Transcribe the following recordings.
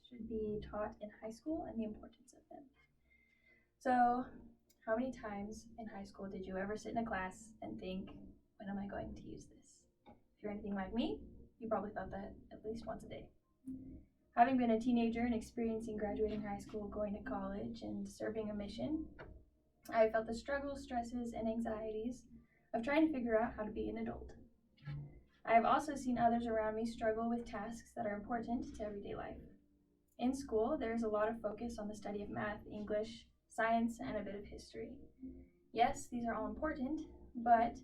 should be taught in high school and the importance of them. So, how many times in high school did you ever sit in a class and think, when am I going to use this? If you're anything like me, you probably thought that at least once a day. Having been a teenager and experiencing graduating high school, going to college, and serving a mission, I felt the struggles, stresses, and anxieties of trying to figure out how to be an adult. I have also seen others around me struggle with tasks that are important to everyday life. In school, there is a lot of focus on the study of math, English, science, and a bit of history. Yes, these are all important, but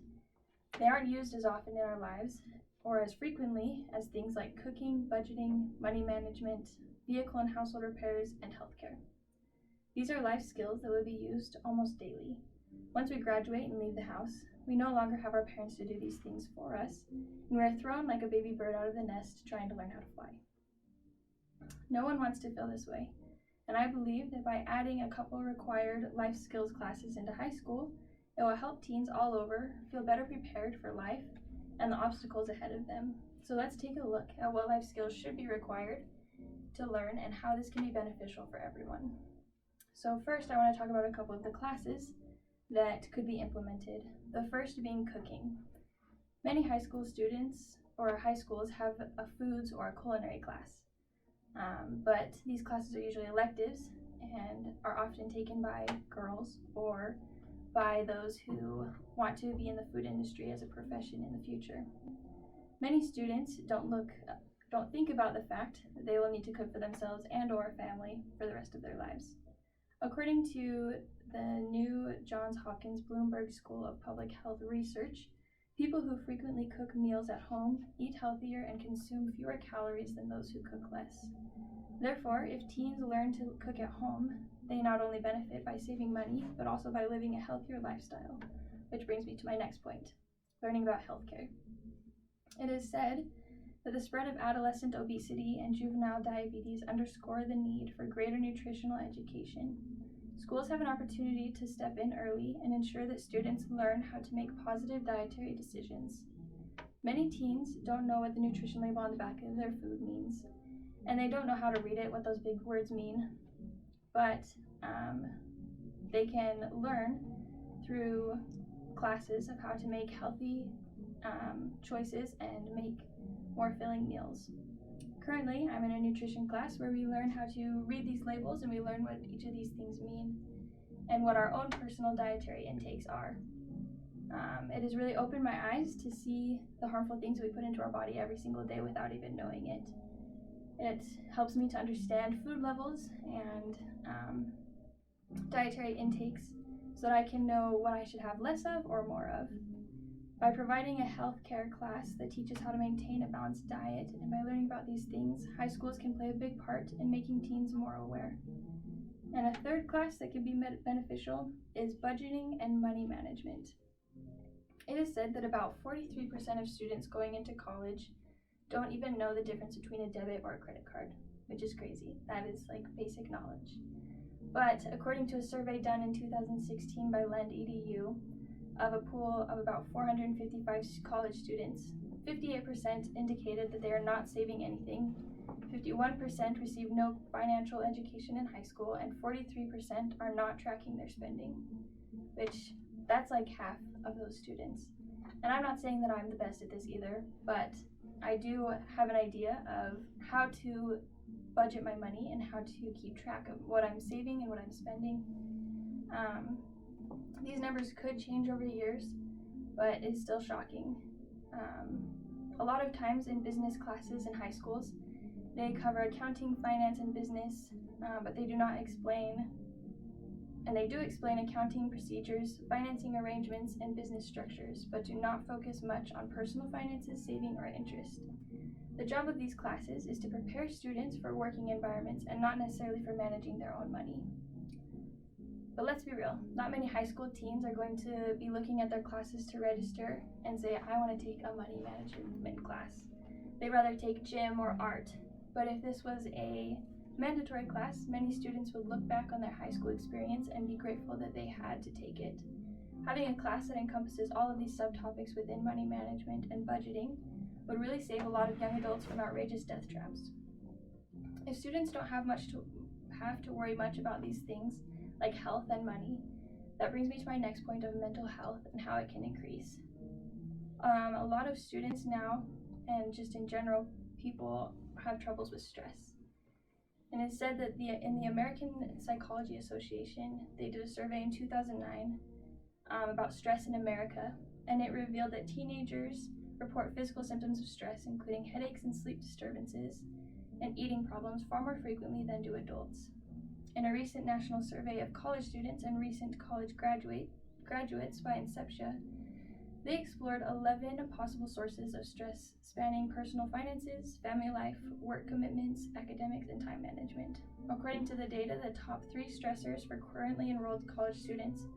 they aren't used as often in our lives or as frequently as things like cooking, budgeting, money management, vehicle and household repairs, and healthcare. These are life skills that will be used almost daily. Once we graduate and leave the house, we no longer have our parents to do these things for us, and we are thrown like a baby bird out of the nest trying to learn how to fly. No one wants to feel this way, and I believe that by adding a couple required life skills classes into high school, it will help teens all over feel better prepared for life and the obstacles ahead of them. So let's take a look at what life skills should be required to learn and how this can be beneficial for everyone. So first, I want to talk about a couple of the classes that could be implemented. The first being cooking. Many high school students or high schools have a foods or a culinary class, but these classes are usually electives and are often taken by girls or by those who want to be in the food industry as a profession in the future. Many students don't think about the fact that they will need to cook for themselves and or a family for the rest of their lives. According to the new Johns Hopkins Bloomberg School of Public Health Research, people who frequently cook meals at home eat healthier and consume fewer calories than those who cook less. Therefore, if teens learn to cook at home, they not only benefit by saving money, but also by living a healthier lifestyle. Which brings me to my next point, learning about healthcare. It is said that the spread of adolescent obesity and juvenile diabetes underscore the need for greater nutritional education. Schools have an opportunity to step in early and ensure that students learn how to make positive dietary decisions. Many teens don't know what the nutrition label on the back of their food means, and they don't know how to read it, what those big words mean, but they can learn through classes of how to make healthy choices and make more filling meals. Currently, I'm in a nutrition class where we learn how to read these labels and we learn what each of these things mean and what our own personal dietary intakes are. It has really opened my eyes to see the harmful things we put into our body every single day without even knowing it. It helps me to understand food levels and dietary intakes so that I can know what I should have less of or more of. By providing a healthcare class that teaches how to maintain a balanced diet, and by learning about these things, high schools can play a big part in making teens more aware. And a third class that can be beneficial is budgeting and money management. It is said that about 43% of students going into college don't even know the difference between a debit or a credit card, which is crazy. That is like basic knowledge. But according to a survey done in 2016 by LendEDU, of a pool of about 455 college students, 58% indicated that they are not saving anything, 51% received no financial education in high school, and 43% are not tracking their spending, which that's like half of those students. And I'm not saying that I'm the best at this either, but I do have an idea of how to budget my money and how to keep track of what I'm saving and what I'm spending. These numbers could change over years, but it's still shocking. A lot of times in business classes in high schools, they cover accounting, finance, and business, but they do not explain, and they do explain accounting procedures, financing arrangements, and business structures, but do not focus much on personal finances, saving, or interest. The job of these classes is to prepare students for working environments and not necessarily for managing their own money. But let's be real, not many high school teens are going to be looking at their classes to register and say, I want to take a money management class. They'd rather take gym or art. But if this was a mandatory class, many students would look back on their high school experience and be grateful that they had to take it. Having a class that encompasses all of these subtopics within money management and budgeting would really save a lot of young adults from outrageous death traps. If If students don't have to worry much about these things, like health and money, that brings me to my next point of mental health and how it can increase. A lot of students now, and just in general, people have troubles with stress. And it's said that in the American Psychology Association, they did a survey in 2009 about stress in America, and it revealed that teenagers report physical symptoms of stress, including headaches and sleep disturbances, and eating problems far more frequently than do adults. In a recent national survey of college students and recent college graduates by Inceptia, they explored 11 possible sources of stress spanning personal finances, family life, work commitments, academics, and time management. According to the data, the top 3 stressors for currently enrolled college students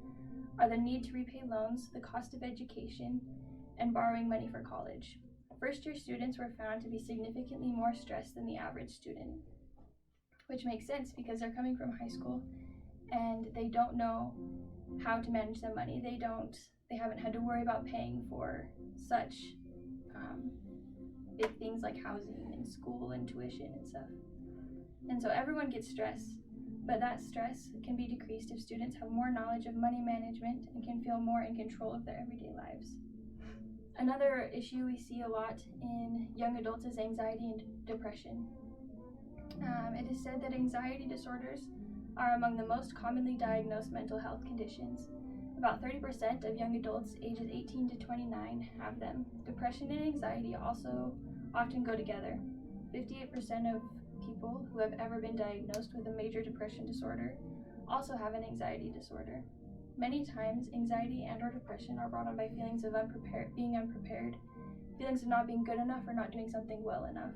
are the need to repay loans, the cost of education, and borrowing money for college. First-year students were found to be significantly more stressed than the average student, which makes sense because they're coming from high school and they don't know how to manage their money. They haven't had to worry about paying for such big things like housing and school and tuition and stuff. And so everyone gets stress, but that stress can be decreased if students have more knowledge of money management and can feel more in control of their everyday lives. Another issue we see a lot in young adults is anxiety and depression. It is said that anxiety disorders are among the most commonly diagnosed mental health conditions. About 30% of young adults ages 18 to 29 have them. Depression and anxiety also often go together. 58% of people who have ever been diagnosed with a major depression disorder also have an anxiety disorder. Many times, anxiety and or depression are brought on by feelings of being unprepared, feelings of not being good enough or not doing something well enough.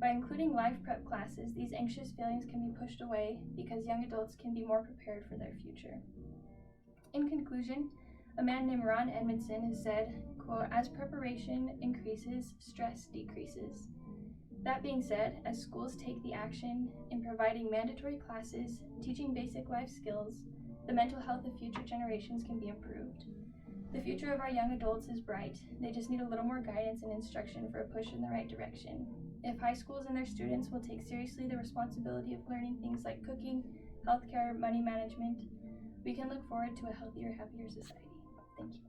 By including life prep classes, these anxious feelings can be pushed away because young adults can be more prepared for their future. In conclusion, a man named Ron Edmondson has said, quote, "As preparation increases, stress decreases." That being said, as schools take the action in providing mandatory classes, teaching basic life skills, the mental health of future generations can be improved. The future of our young adults is bright. They just need a little more guidance and instruction for a push in the right direction. If high schools and their students will take seriously the responsibility of learning things like cooking, healthcare, money management, we can look forward to a healthier, happier society. Thank you.